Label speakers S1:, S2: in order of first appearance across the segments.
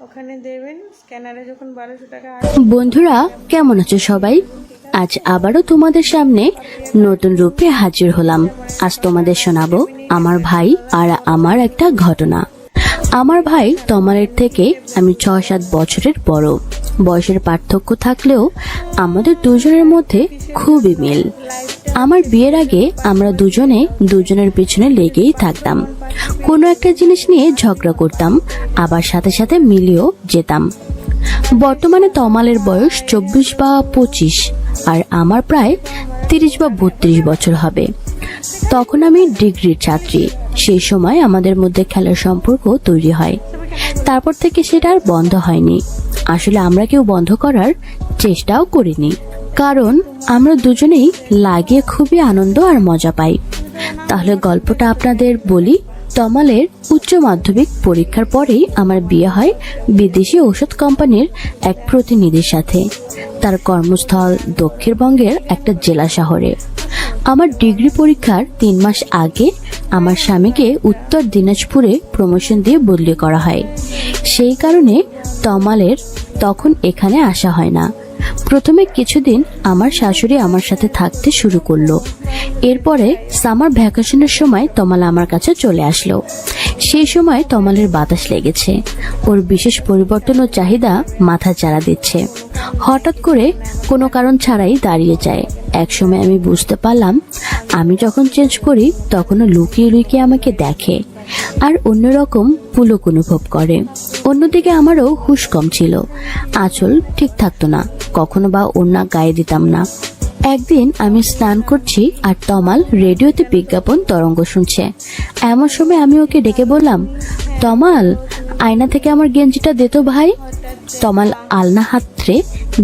S1: ওখানে দেবেন স্ক্যানারে যখন 1200 টাকা
S2: বন্ধুরা কেমন আছো সবাই? আজ আবারও তোমাদের সামনে নতুন রূপে হাজির হলাম। আজ তোমাদের শোনাবো আমার ভাই আর আমার একটা ঘটনা। আমার ভাই তমালের থেকে আমি 6-7 বছরের বড়। বয়সের পার্থক্য থাকলেও আমাদের দুজনের মধ্যে খুবই মিল। আমার বিয়ের আগে আমরা দুজনে দুজনের পিছনে লেগেই থাকতাম। কোনো একটা জিনিস নিয়ে ঝগড়া করতাম, আবার সাথে সাথে মিলিয়েও যেতাম। বর্তমানে তমালের বয়স 24 বা 25 আর আমার প্রায় 30 বা 32 বছর হবে। তখন আমি ডিগ্রির ছাত্রী। সেই সময় আমাদের মধ্যে খেলার সম্পর্ক তৈরি হয়। তারপর থেকে সেটা আর বন্ধ হয়নি। আসলে আমরা কেউ বন্ধ করার চেষ্টাও করিনি, কারণ আমরা দুজনেই লাগিয়ে খুবই আনন্দ আর মজা পাই। তাহলে গল্পটা আপনাদের বলি। তমালের উচ্চ মাধ্যমিক পরীক্ষার পরেই আমার বিয়ে হয় বিদেশি ঔষধ কোম্পানির এক প্রতিনিধির সাথে। তার কর্মস্থল দক্ষিণবঙ্গের একটা জেলা শহরে। আমার ডিগ্রি পরীক্ষার 3 মাস আগে আমার স্বামীকে উত্তর দিনাজপুরে প্রমোশন দিয়ে বদলি করা হয়। সেই কারণে তমালের তখন এখানে আসা হয় না। প্রথমে কিছুদিন আমার শাশুড়ি আমার সাথে থাকতে শুরু করলো। এরপরে সামার ভ্যাকেশনের সময় তমাল আমার কাছে চলে আসলো। সেই সময় তমালের বাতাস লেগেছে। ওর বিশেষ পরিবর্তন ও চাহিদা মাথা চাড়া দিচ্ছে। হঠাৎ করে কোনো কারণ ছাড়াই দাঁড়িয়ে যায়। একসময় আমি বুঝতে পারলাম, আমি যখন চেঞ্জ করি তখনও লুকিয়ে লুকিয়ে আমাকে দেখে আর অন্যরকম পুলক অনুভব করে। অন্যদিকে আমারও হুঁশ কম ছিল। আঁচল ঠিক থাকতো না, কখনো বা ওড়না গায়ে দিতাম না। একদিন আমি স্নান করছি আর তমাল রেডিওতে বিজ্ঞাপন তরঙ্গ শুনছে। এমন সময় আমি ওকে ডেকে বললাম, তমাল, আয়না থেকে আমার গেঞ্জিটা দে তো ভাই। তমাল আলনা হাতরে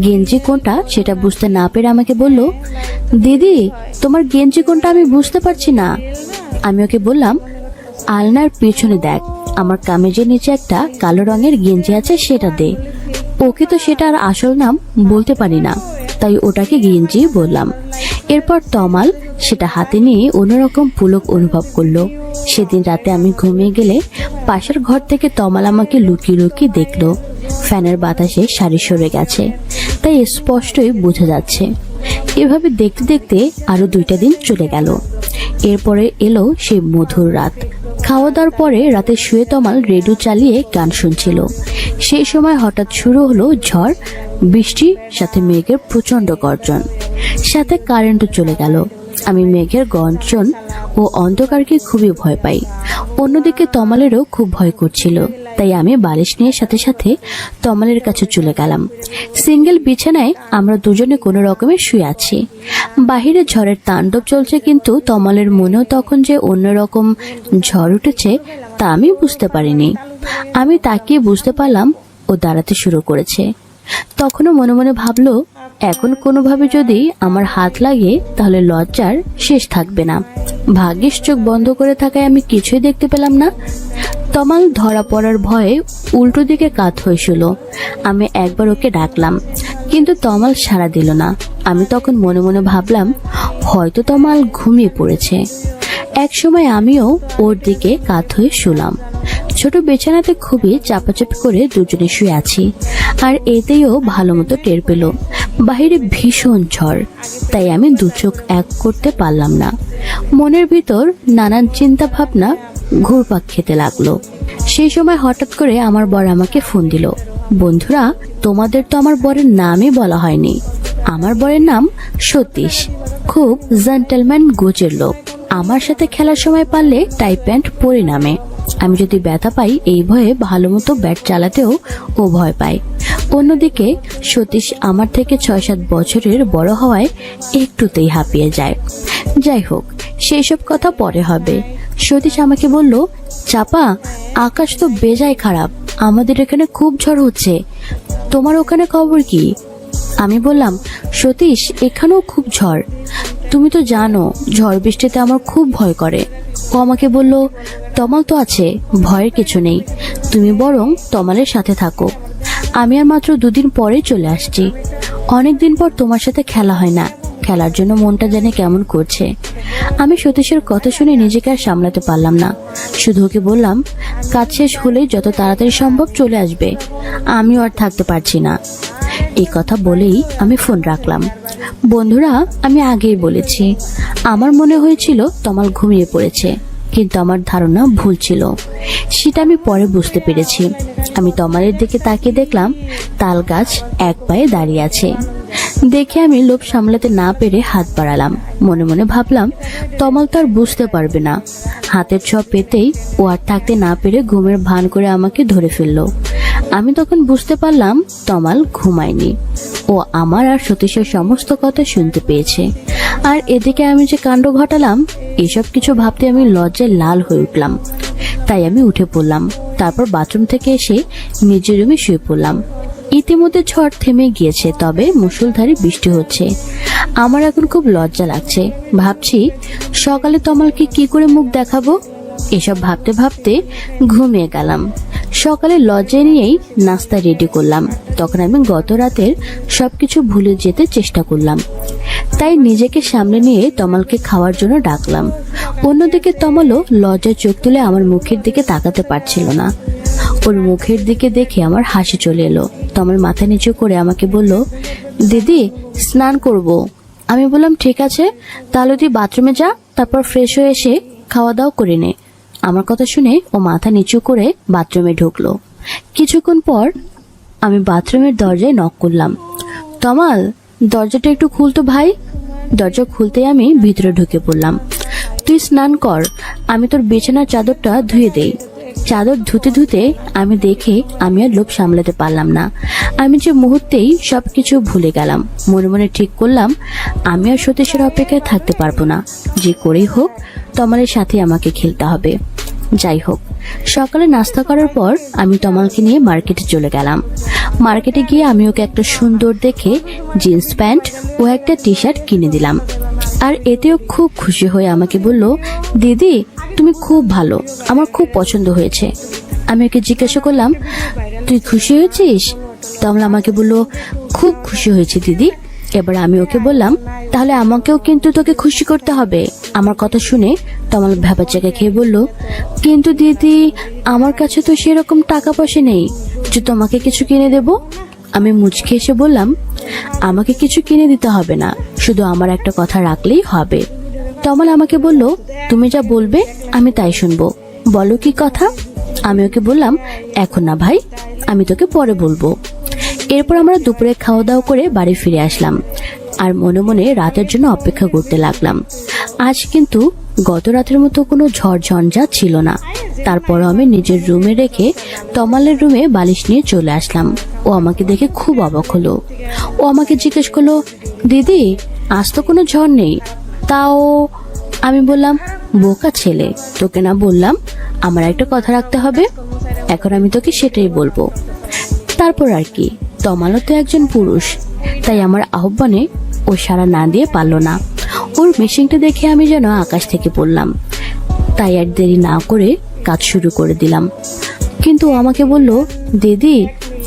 S2: গেঞ্জি কোনটা সেটা বুঝতে না পেরে আমাকে বলল, দিদি তোমার গেঞ্জি কোনটা আমি বুঝতে পারছি না। আমি ওকে বললাম, আলনার পেছনে দেখ, আমার কামিজের নিচে একটা কালো রঙের গেঞ্জি আছে, সেটা দে। ওকে তো সেটার আসল নাম বলতে পারি না, তাই ওটাকে গেঞ্জি বললাম। এরপর তমাল সেটা হাতে নিয়ে অন্যরকম পুলক অনুভব করলো। সেদিন রাতে আমি ঘুমিয়ে গেলে পাশের ঘর থেকে তমাল আমাকে লুকিয়ে লুকিয়ে দেখলো। ফ্যানের বাতাসে শাড়ি সরে গেছে, তাই স্পষ্টই বোঝা যাচ্ছে। এভাবে দেখতে দেখতে আরো 2টা দিন চলে গেল। এরপরে এলো সেই মধুর রাত। খাওয়া দাওয়ার পরে রাতে শুয়ে তমাল রেডিও চালিয়ে গান শুনছিল। সেই সময় হঠাৎ শুরু হলো ঝড়, বৃষ্টি, সাথে মেঘের প্রচন্ড গর্জন, সাথে কারেন্টও চলে গেল। আমি মেঘের গর্জন ও অন্ধকারকে খুবই ভয় পাই। অন্যদিকে তমালেরও খুব ভয় করছিল, তাই আমি বালিশ নিয়ে সাথে সাথে তমালের কাছে চলে গেলাম। সিঙ্গেল বিছানায় আমরা দুজনে কোনো রকমে শুয়ে আছি। বাহিরে ঝড়ের তাণ্ডব চলছে, কিন্তু তমালের মনেও তখন যে অন্যরকম ঝড় উঠেছে তা আমি বুঝতে পারিনি। আমি তাকিয়ে বুঝতে পারলাম ও দাঁড়াতে শুরু করেছে। তখনও মনে মনে ভাবলো, এখন কোনোভাবে যদি আমার হাত লাগে তাহলে লজ্জার শেষ থাকবে না। ভাগ্যিস চোখ বন্ধ করে থাকায় আমি কিছুই দেখতে পেলাম না। তমাল ধরা পড়ার ভয়ে উল্টো দিকে কাত হয়েছিল। আমি একবার ওকে ডাকলাম, কিন্তু তমাল সাড়া দিল না। আমি তখন মনে মনে ভাবলাম, হয়তো তমাল ঘুমিয়ে পড়েছে। এক সময় আমিও ওর দিকে কাত হয়ে শুলাম। ছোট বিছানাতে খুবই চাপাচাপি করে দুজনে শুয়ে আছি, আর এতেও ভালো মতো টের পেল বাহিরে ভীষণ ঝড়। তাই আমি দু চোখ এক করতে পারলাম না। মনের ভিতর নানান চিন্তা ভাবনা ঘুরপাক খেতে লাগলো। সেই সময় হঠাৎ করে আমার বর আমাকে ফোন দিল। বন্ধুরা, তোমাদের তো আমার বরের নামই বলা হয়নি। আমার বরের নাম সতীশ। খুব জেন্টলম্যান গোছের লোক। আমার সাথে খেলার সময় পারলে টাই প্যান্ট পরে নামে। আমি যদি ব্যথা পাই এই ভয়ে ভালো মতো ব্যাট চালাতেও ও ভয় পায়। অন্যদিকে সতীশ আমার থেকে 6-7 বছরের বড় হওয়ায় একটুতেই হাঁপিয়ে যায়। যাই হোক, সেই সব কথা পরে হবে। সতীশ আমাকে বলল, চাপা, আকাশ তো বেজায় খারাপ, আমাদের এখানে খুব ঝড় হচ্ছে, তোমার ওখানে খবর কি? আমি বললাম, সতীশ, এখানেও খুব ঝড়। তুমি তো জানো ঝড় বৃষ্টিতে আমার খুব ভয় করে। ও আমাকে বলল, তমাল তো আছে, ভয়ের কিছু নেই, তুমি বরং তমালের সাথে থাকো। আমি আর মাত্র 2 দিন পরে চলে আসছি। অনেকদিন পর তোমার সাথে খেলা হয় না, খেলার জন্য মনটা জানে কেমন করছে। আমি সতীশের কথা শুনে নিজেকে আর সামলাতে পারলাম না। শুধু ওকে বললাম, কাজ শেষ হলেই যত তাড়াতাড়ি সম্ভব চলে আসবে, আমিও আর থাকতে পারছি না। এই কথা বলেই আমি ফোন রাখলাম। বন্ধুরা, আমি আগেই বলেছি, আমার মনে হয়েছিল তমাল ঘুমিয়ে পড়েছে, কিন্তু আমার ধারণা ভুল ছিল। সেটা আমি পরে বুঝতে পেরেছি। আমি তমালের দিকে তাকিয়ে দেখলাম তাল গাছ এক পায়ে দাঁড়িয়ে আছে। দেখে আমি লোভ সামলাতে না পেরে হাত বাড়ালাম। মনে মনে ভাবলাম, তমাল তো আর বুঝতে পারবে না। হাতের ছোঁয়া পেতেই ও আর থাকতে না পেরে ঘুমের ভান করে আমাকে ধরে ফেললো। আমি তখন বুঝতে পারলাম তমাল ঘুমায়নি, ও আমার আর সতীশের সমস্ত কথা শুনতে পেয়েছে। আর এদিকে আমি যে কাণ্ড ঘটালাম, এসব কিছু ভাবতে আমি লজ্জায় লাল হয়ে উঠলাম। তাই আমি উঠে পড়লাম। তারপর বাথরুম থেকে এসে নিজের রুমে শুয়ে পড়লাম। ইতিমধ্যে ঝড় থেমে গিয়েছে, তবে মুষলধারে বৃষ্টি হচ্ছে। আমার এখন খুব লজ্জা লাগছে। ভাবছি সকালে তমালকে কি করে মুখ দেখাবো। এসব ভাবতে ভাবতে ঘুমিয়ে গেলাম। সকালে লজ্জা নিয়েই নাস্তা রেডি করলাম। তখন আমি গত রাতের সবকিছু ভুলে যেতে চেষ্টা করলাম। তাই নিজেকে সামনে নিয়ে তমালকে খাওয়ার জন্য ডাকলাম। অন্যদিকে তমালও লজ্জায় চোখ তুলে আমার মুখের দিকে তাকাতে পারছিল না। ওর মুখের দিকে দেখে আমার হাসি চলে এলো। তমাল মাথা নিচু করে আমাকে বলল, দিদি স্নান করব। আমি বললাম, ঠিক আছে, তাহলে তুই বাথরুমে যা, তারপর ফ্রেশ হয়ে এসে খাওয়া দাওয়া করে নে। আমার কথা শুনে ও মাথা নিচু করে বাথরুমে ঢুকলো। কিছুক্ষণ পর আমি বাথরুমের দরজায় নক করলাম। তমাল, দরজাটা একটু খুলতো ভাই। দরজা খুলতেই আমি ভিতরে ঢুকে পড়লাম। তুই স্নান কর, আমি তোর বিছানার চাদরটা ধুয়ে দেই। চাদর ধুতে ধুতে আমি দেখে আমি আর লোভ সামলাতে পারলাম না। আমি যে মুহূর্তেই সবকিছু ভুলে গেলাম। মনে মনে ঠিক করলাম, আমি আর সতীশের অপেক্ষায় থাকতে পারবো না। যে করেই হোক তমালের সাথে আমাকে খেলতে হবে। যাই হোক, সকালে নাস্তা করার পর আমি তমালকে নিয়ে মার্কেটে চলে গেলাম। মার্কেটে গিয়ে আমি ওকে একটা সুন্দর দেখে জিন্স প্যান্ট ও একটা টি শার্ট কিনে দিলাম। আর এতেও খুব খুশি হয়ে আমাকে বলল, দিদি তুমি খুব ভালো, আমার খুব পছন্দ হয়েছে। আমি ওকে জিজ্ঞাসা করলাম, তুই খুশি হয়েছিস? তমাল আমাকে বলল, খুব খুশি হয়েছে দিদি। এবার আমি ওকে বললাম, তাহলে আমাকেও কিন্তু তোকে খুশি করতে হবে। আমার কথা শুনে তমাল ভ্যাবাচ্যাকা খেয়ে বলল, কিন্তু দিদি আমার কাছে তো সেরকম টাকা পয়সা নেই যে তোমাকে কিছু কিনে দেব। আমি মুচকে এসে বললাম, আমাকে কিছু কিনে দিতে হবে না, শুধু আমার একটা কথা রাখলেই হবে। তমাল আমাকে বলল, তুমি যা বলবে আমি তাই শুনবো, বলো কি কথা। আমি ওকে বললাম, এখন না ভাই, আমি তোকে পরে বলবো। এরপর আমরা দুপুরে খাওয়া দাওয়া করে বাড়ি ফিরে আসলাম আর মনে মনে রাতের জন্য অপেক্ষা করতে লাগলাম। আজ কিন্তু গত রাতের মতো কোনো ঝড় ঝঞ্ঝা ছিল না। তারপরও আমি নিজের রুমে রেখে তমালের রুমে বালিশ নিয়ে চলে আসলাম। ও আমাকে দেখে খুব অবাক হলো। ও আমাকে জিজ্ঞেস করলো, দিদি আজ তো কোনো ঝড় নেই। তাও আমি বললাম, বোকা ছেলে, তোকে না বললাম আমার একটা কথা রাখতে হবে, এখন আমি তোকে সেটাই বলবো। তারপর আর কি, তমালও তো একজন পুরুষ, তাই আমার আহ্বানে ও সাড়া না দিয়ে পারল না। ওর মেশিনটা দেখে আমি যেন আকাশ থেকে পড়লাম। তাই আর দেরি না করে কাজ শুরু করে দিলাম। কিন্তু ও আমাকে বলল, দিদি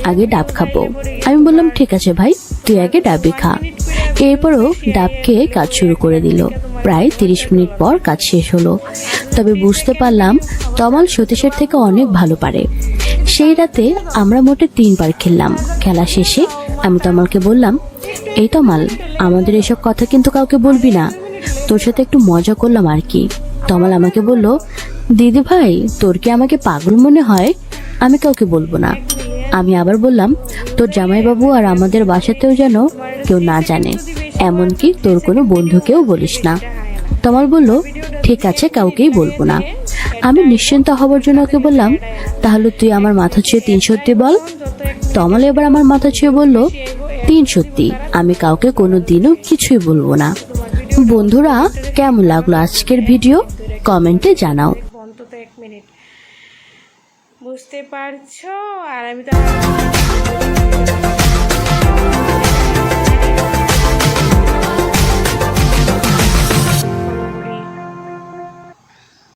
S2: আগে ডাব খাবো। আমি বললাম, ঠিক আছে ভাই, তুই আগে ডাবই খা। এরপরও ডাব খেয়ে কাজ শুরু করে দিল। প্রায় 30 মিনিট পর কাজ শেষ হলো। তবে বুঝতে পারলাম তমাল সতীশের থেকে অনেক ভালো পারে। সেই রাতে আমরা মোটে 3 বার খেললাম। খেলা শেষে আমি তমালকে বললাম, এই তমাল, আমাদের এসব কথা কিন্তু কাউকে বলবি না, তোর সাথে একটু মজা করলাম আর কি। তমাল আমাকে বলল, দিদি ভাই তোর কি আমাকে পাগল মনে হয়? আমি কাউকে বলবো না। আমি আবার বললাম, তোর জামাইবাবু আর আমাদের বাসাতেও যেন কেউ না জানে, এমনকি তোর কোনো বন্ধুকেও বলিস না। তমাল বলল, ঠিক আছে, কাউকেই বলবো না। আমি নিশ্চিন্ত হবার জন্য ওকে বললাম, তাহলে তুই আমার মাথা ছুঁয়ে 3 সত্যি বল। তমাল এবার আমার মাথা ছুঁয়ে বলল, 3 সত্যি, আমি কাউকে কোনো দিনও কিছুই বলবো না। বন্ধুরা, কেমন লাগলো আজকের ভিডিও কমেন্টে জানাও।
S1: অন্তত 1 মিনিট, বুঝতে পারছো? আর আমি তো